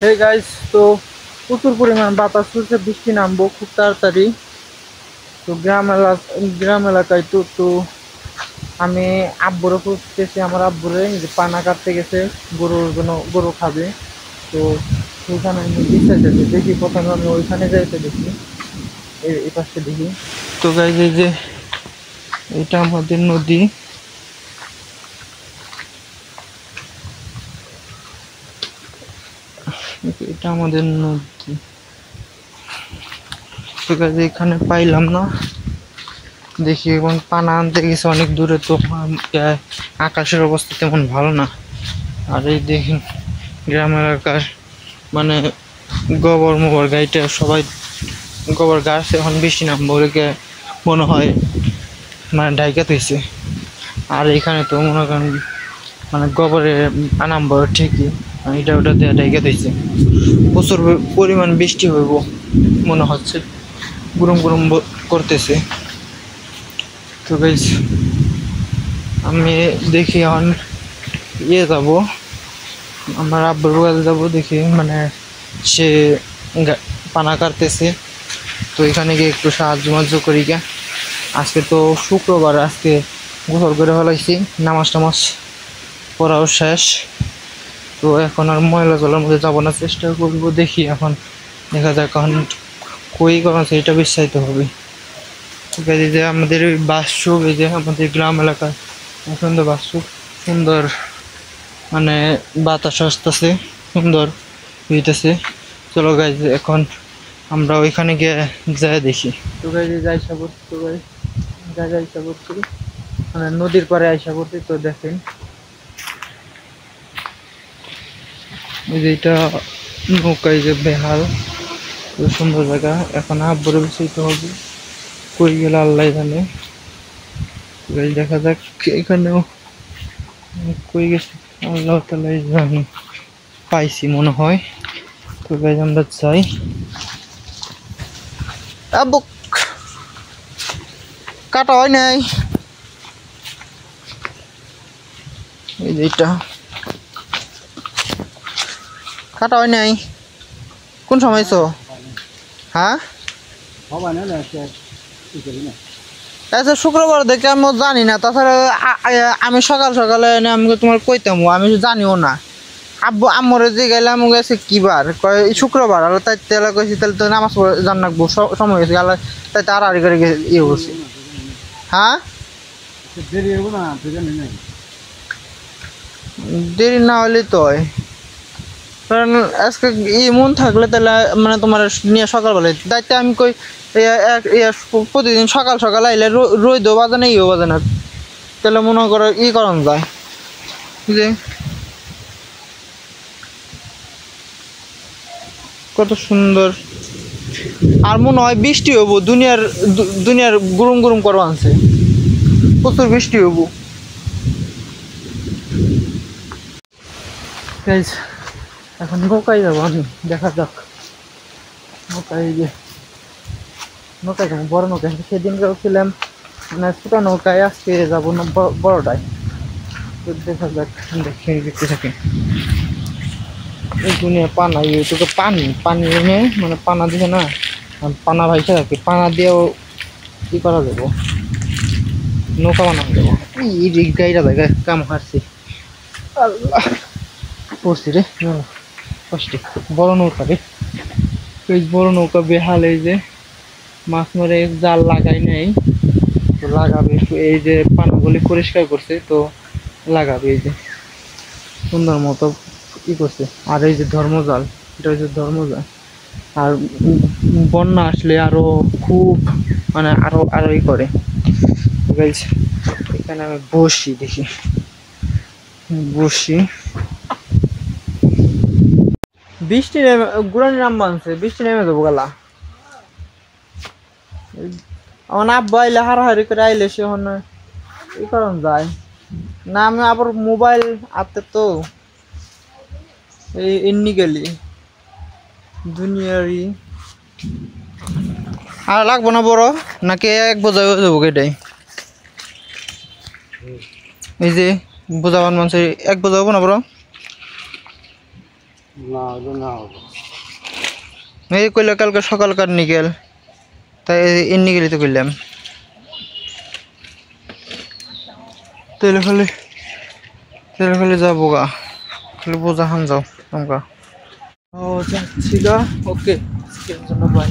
Hey guys, তো প্রচুর পরিমাণ বাতাস চলছে, বৃষ্টি নামবো খুব তাড়াতাড়ি। তো গ্রাম এলাকায় তো আমি আব্বুরে খুঁজতেছি, আমার আব্বুরে যে পানা কাটতে গেছে গরুর জন্য, গরু খাবে। তো ওইখানে আমি দিতেছি, দেখি প্রথমে আমি ওইখানে যাইতে দেখি, এই পাশে দেখি। তো গাইস, এই যে এটা আমাদের নদী। এটা আমাদের নদী। তো গাইস, এখানে পাইলাম না, দেখি এখন পানা আনতে গেছে অনেক দূরে। তো আকাশের অবস্থা তেমন ভালো না। আর এই দেখেন গ্রাম এলাকার মানে গোবর মোবর গাইটা সবাই গোবর গাছ এখন বেশি নামবো বলে মনে হয় মানে ঢাইকা থইছে। আর এখানে তো মনে করেন মানে গোবরে নামবো ঠিকই, এটা ওটা দিয়ে ঢাইকা থইছে। প্রচুর পরিমাণ বৃষ্টি হইব মনে হচ্ছে, গুরুম গুরুম করতেছে। তো গাইস, আমি দেখি এখন যাবো, আমার আব্বুর কাছে যাবো, দেখি মানে সে পানা কাটতেছে। তো এখানে গিয়ে একটু সাহায্য করি গে। আজকে তো শুক্রবার, আজকে গোসল করে ফেলাইছি, নামাজ টামাজ পড়াও শেষ। তো এখন আর ময়লা জলের মধ্যে যাবো না, চেষ্টা করবো, দেখি এখন দেখা যাক এখন কই করেছে, এটা বিশ্বাসিত হবে। ঠিক আছে, যে আমাদের বাসুক, এই যে আমাদের গ্রাম এলাকায় সুন্দর বাসুক, সুন্দর মানে বাতাস আসতেছে, সুন্দর হইতেছে। চলো গাইজ, এখন আমরা ওইখানে গিয়ে যাই দেখি। তো গাইজ আইসা পড়ছি, তো গাইজ জায়গায় আইসা পড়ছি, মানে নদীর পাড়ে আইসা পড়ছি। তো দেখেন এই যে এটা নৌকায় যে বেহাল, সুন্দর জায়গা। এখন আব্বুরে বিষয়তে হবে, কই গেলে আল্লাহ জানে। দেখা যাক এখানেও কই গেছে, আল্লাহ তালাই জানি, পাইছি মনে হয়। তো গাইজ আমরা যাই। আব্বু কাটা হয় নাই, এই যে এটা কাটা হয় নাই। কোন সময় হ্যাঁ আচ্ছা, শুক্রবার দেখে আমি জানি না। তাছাড়া আমি সকাল সকালে আমি তোমার কইতাম, আমি জানিও না। আম্মরে যে গেলাম গেছে কি বার, কয় শুক্রবার। আর তাই তেলা কইছি, তাহলে তো নামাজ জান রাখবো, সময় হয়েছে আল্লাহ, তাই তাড়াতাড়ি করে ইয়ে করছি। হ্যাঁ, দেরি না হলে তো হয়, কারণ আজকে মন থাকলে তাহলে মানে তোমার নিয়ে সকালবেলায় দায়িত্ব আমি কই প্রতিদিন সকাল সকাল আইলে রোদও বাজে না, ইও বাজে না, তাহলে মনে করো করানো যায় যে কত সুন্দর। আর মনে হয় বৃষ্টি হবো, দুনিয়ার গুরুম গুরুম করো আনছে, প্রচুর বৃষ্টি হবো। এখন নৌকায় যাবো আমি, দেখা যাক নৌকায় যে নৌকায় যাবো, বড় নৌকায়। সেদিনকেও ছিলাম মানে ছোট নৌকায়, আজকে যাবো না বড়টায়। তো দেখা যাক, দেখে দেখতে থাকি। এই দুনিয়া পানা, তোকে পানি পানি এনে মানে পানা দিছে না, পানা ভাইসা থাকে, পানা দিয়েও কি করা যাবো, নৌকা বানানো যাবো। এই গাইরা জায়গায় কাম হারছি, আল্লাহ পড়ছি রে, কষ্টে। বড় নৌকা রে, এই বড় নৌকা বেহাল। এই যে মাছ মারে জাল লাগাই নাই, তো লাগাবে এই যে পানাগুলি পরিষ্কার করছে, তো লাগাবে এই যে সুন্দর মতো করছে। আর এই যে ধর্মজাল, এটা হচ্ছে ধর্মজাল। আর বন্যা আসলে আরো খুব মানে আরো করে। এখানে আমি বসি, দেখি বসি। বৃষ্টি নেমে গুড়ানি নাম বানছে, বৃষ্টি নেমে যাবো গেলা। আমার আব্বা আইলে হারাহারি করে আইলে সে কারণ যায় না। আমি আবার মোবাইল আতে তো এই এমনি গেলি দুনিয়ারই। আর লাগবো না বড়, নাকি এক বোঝা হয়ে যাবো এটাই? এই যে বোঝাবান মানুষের এক বোঝা হবো না বড়? না হলে না হবে। এই কইলে কালকে সকালকার নিকেল, তাই এর নিকেলই তো কইলাম। তেলে খালি যাবো গা, খালি বোঝা খান যাও তোমরা। ও যাচ্ছি গা, ওকে আজকের জন্য বাই।